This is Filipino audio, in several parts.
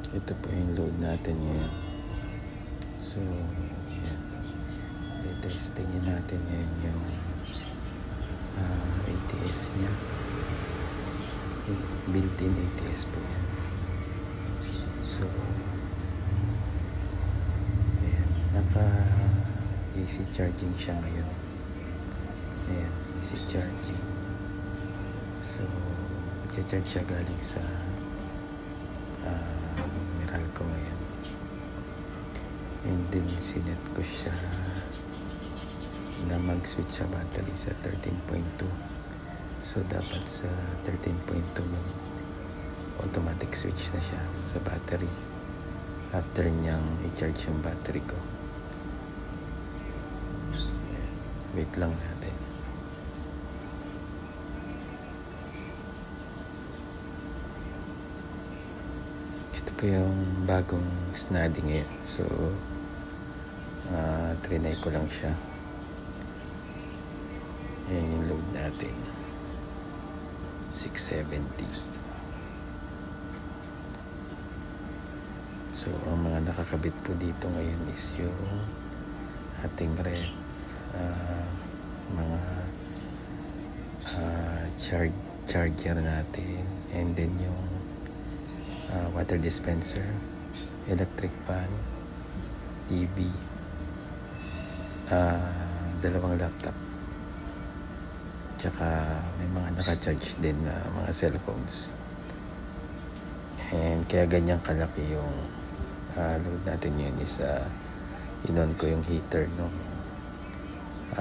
Ito po yung load natin ngayon. So, yan. Testingin natin ngayon yung ATS nya. Built-in ATS po yan. So, ayan. Naka-AC charging siya ngayon. Ayan, AC charging. So, i-charge siya galing sa Meralco ngayon. And then sinet ko siya na mag-switch sa battery sa 13.2. So dapat sa 13.2 automatic switch na siya sa battery after niyang i-charge yung battery ko. Ayan. Wait lang natin. Ito yung bagong Snadi ngayon. So trinay ko lang siya. Ayan yung load natin, 670. So ang mga nakakabit po dito ngayon is yung ating ref, mga charger natin, and then yung water dispenser, electric fan, TV, dalawang laptop, tsaka may mga naka-charge din na mga cellphones. And kaya ganyan kalaki yung load natin yun is inon ko yung heater ng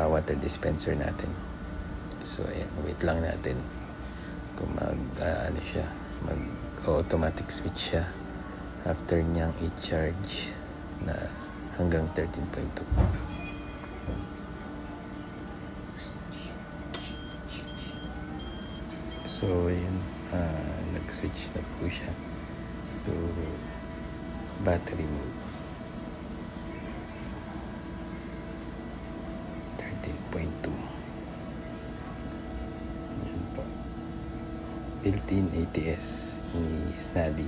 water dispenser natin. So ayan, wait lang natin kung mag-automatic switch siya after niyang i-charge na hanggang 13.2. So ayun, nag-switch na po siya to battery mode. 13.2. Yan po. Built-in ATS ni Snadi.